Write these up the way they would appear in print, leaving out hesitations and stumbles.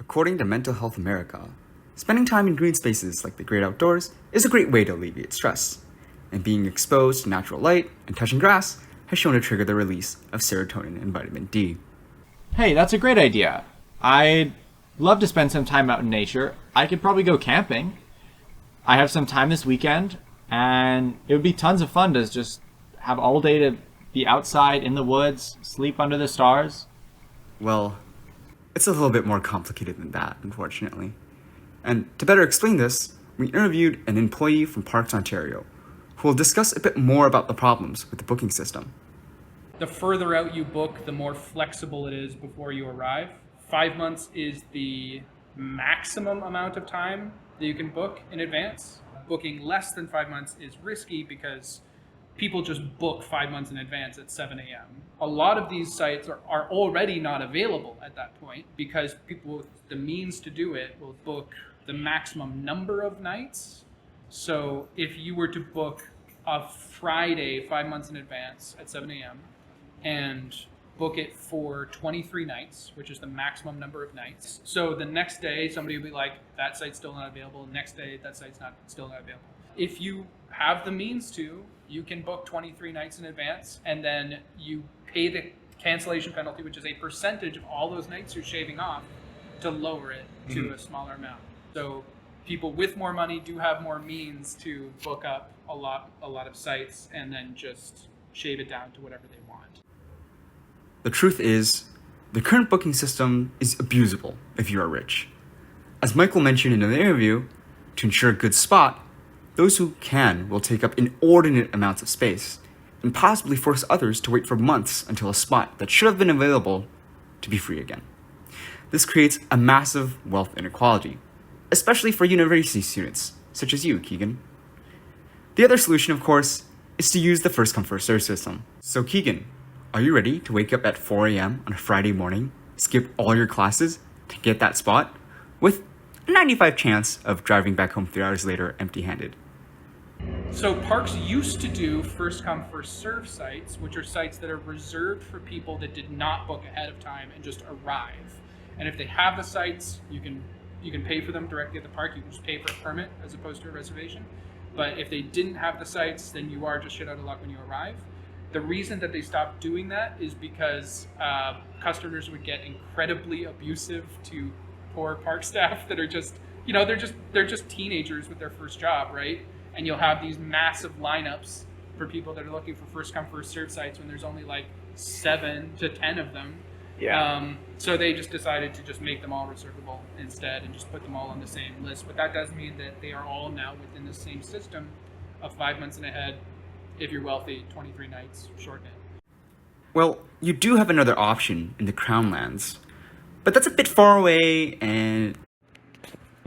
According to Mental Health America, spending time in green spaces like the great outdoors is a great way to alleviate stress, and being exposed to natural light and touching grass has shown to trigger the release of serotonin and vitamin D. Hey, that's a great idea. I'd love to spend some time out in nature. I could probably go camping. I have some time this weekend, and it would be tons of fun to just have all day to be outside in the woods, sleep under the stars. Well, it's a little bit more complicated than that, unfortunately. And to better explain this, we interviewed an employee from Parks Ontario who will discuss a bit more about the problems with the booking system. The further out you book, the more flexible it is before you arrive. 5 months is the maximum amount of time that you can book in advance. Booking less than 5 months is risky because people just book 5 months in advance at 7 a.m. A lot of these sites are already not available at that point because people with the means to do it will book the maximum number of nights. So if you were to book a Friday 5 months in advance at 7 a.m. and book it for 23 nights, which is the maximum number of nights. So the next day, somebody will be like, that site's still not available. The next day, that site's still not available. If you have the means to, you can book 23 nights in advance, and then you pay the cancellation penalty, which is a percentage of all those nights you're shaving off, to lower it to a smaller amount. So people with more money do have more means to book up a lot of sites and then just shave it down to whatever they want. The truth is, the current booking system is abusable if you are rich. As Michael mentioned in an interview, to ensure a good spot, those who can will take up inordinate amounts of space and possibly force others to wait for months until a spot that should have been available to be free again. This creates a massive wealth inequality, especially for university students, such as you, Keegan. The other solution, of course, is to use the first come first serve system. So Keegan, are you ready to wake up at 4 a.m. on a Friday morning, skip all your classes to get that spot, with a 95% chance of driving back home 3 hours later empty-handed? So parks used to do first come first serve sites, which are sites that are reserved for people that did not book ahead of time and just arrive. And if they have the sites, you can pay for them directly at the park. You can just pay for a permit as opposed to a reservation. But if they didn't have the sites, then you are just shit out of luck when you arrive. The reason that they stopped doing that is because customers would get incredibly abusive to poor park staff that are just, they're just teenagers with their first job, right? And you'll have these massive lineups for people that are looking for first come first serve sites when there's only like 7 to 10 of them. Yeah. So they just decided to just make them all reservable instead and just put them all on the same list. But that does mean that they are all now within the same system of 5 months and ahead. If you're wealthy, 23 nights, shorten it. Well, you do have another option in the Crown Lands, but that's a bit far away and...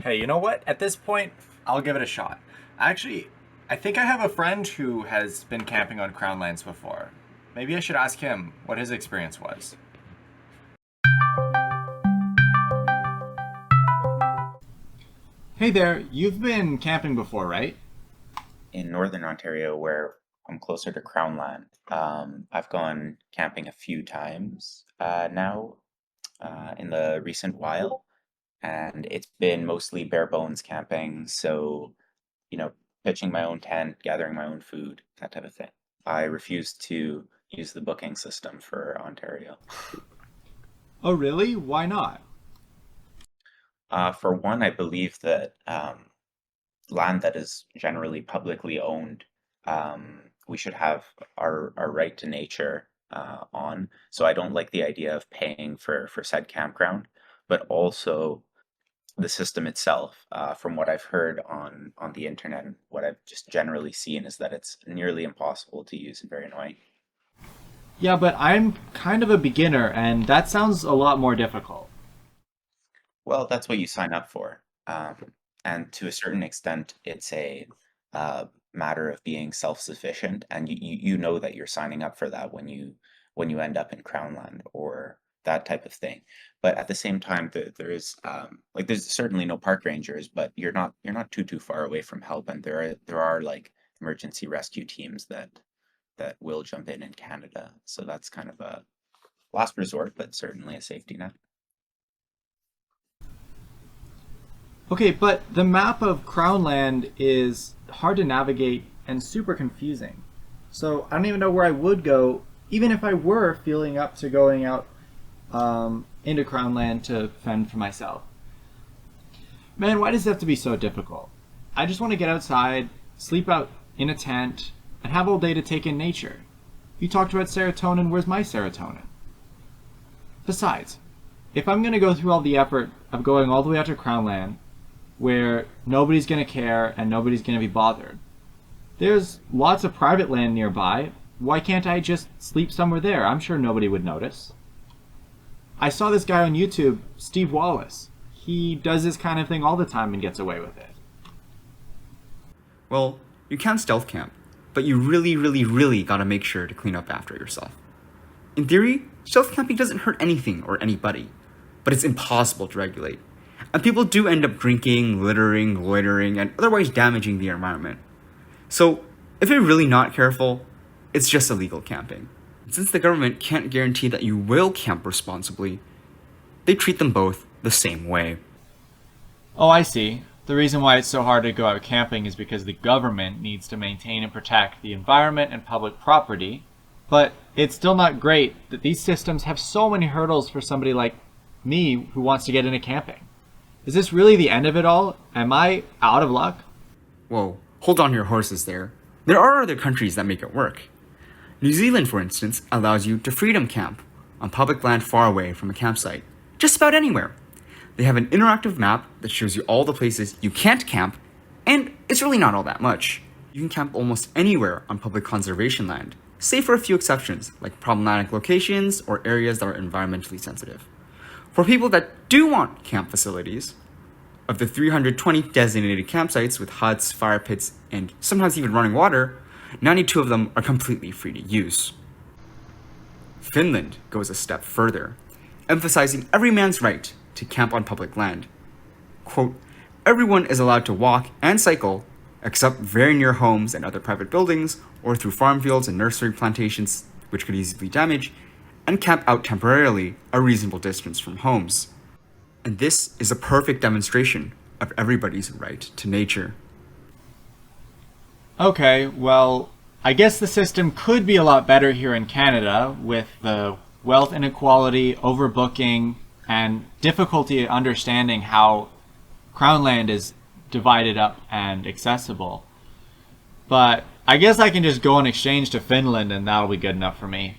Hey, you know what? At this point, I'll give it a shot. Actually, I think I have a friend who has been camping on Crown Lands before. Maybe I should ask him what his experience was. Hey there, you've been camping before, right? In Northern Ontario, where I'm closer to Crownland. I've gone camping a few times now in the recent while, and it's been mostly bare bones camping. So, pitching my own tent, gathering my own food, that type of thing. I refuse to use the booking system for Ontario. Oh, really? Why not? For one, I believe that land that is generally publicly owned, we should have our right to nature on. So I don't like the idea of paying for said campground, but also the system itself. From what I've heard on the internet and what I've just generally seen is that it's nearly impossible to use and very annoying. Yeah, but I'm kind of a beginner, and that sounds a lot more difficult. Well, that's what you sign up for. And to a certain extent, it's a matter of being self-sufficient, and you know that you're signing up for that when you end up in Crownland or that type of thing. But at the same time, there is like there's certainly no park rangers, but you're not too far away from help, and there are like emergency rescue teams that will jump in Canada. So that's kind of a last resort, but certainly a safety net. Okay, but the map of Crown Land is hard to navigate and super confusing. So I don't even know where I would go, even if I were feeling up to going out into Crown Land to fend for myself. Man, why does it have to be so difficult? I just want to get outside, sleep out in a tent, and have all day to take in nature. You talked about serotonin, where's my serotonin? Besides, if I'm going to go through all the effort of going all the way out to Crown Land, where nobody's going to care and nobody's going to be bothered, there's lots of private land nearby. Why can't I just sleep somewhere there? I'm sure nobody would notice. I saw this guy on YouTube, Steve Wallace. He does this kind of thing all the time and gets away with it. Well, you can stealth camp, but you really gotta make sure to clean up after yourself. In theory, stealth camping doesn't hurt anything or anybody, but it's impossible to regulate. And people do end up drinking, littering, loitering, and otherwise damaging the environment. So, if you're really not careful, it's just illegal camping. Since the government can't guarantee that you will camp responsibly, they treat them both the same way. Oh, I see. The reason why it's so hard to go out camping is because the government needs to maintain and protect the environment and public property. But it's still not great that these systems have so many hurdles for somebody like me who wants to get into camping. Is this really the end of it all? Am I out of luck? Whoa, hold on to your horses there. There are other countries that make it work. New Zealand, for instance, allows you to freedom camp on public land far away from a campsite, just about anywhere. They have an interactive map that shows you all the places you can't camp, and it's really not all that much. You can camp almost anywhere on public conservation land, save for a few exceptions, like problematic locations or areas that are environmentally sensitive. For people that do want camp facilities, of the 320 designated campsites with huts, fire pits, and sometimes even running water, 92 of them are completely free to use. Finland goes a step further, emphasizing every man's right to camp on public land. Quote, everyone is allowed to walk and cycle, except very near homes and other private buildings, or through farm fields and nursery plantations, which could easily damage, and camp out temporarily a reasonable distance from homes. And this is a perfect demonstration of everybody's right to nature. Okay, well, I guess the system could be a lot better here in Canada with the wealth inequality, overbooking, and difficulty understanding how Crown Land is divided up and accessible. But I guess I can just go on exchange to Finland and that'll be good enough for me.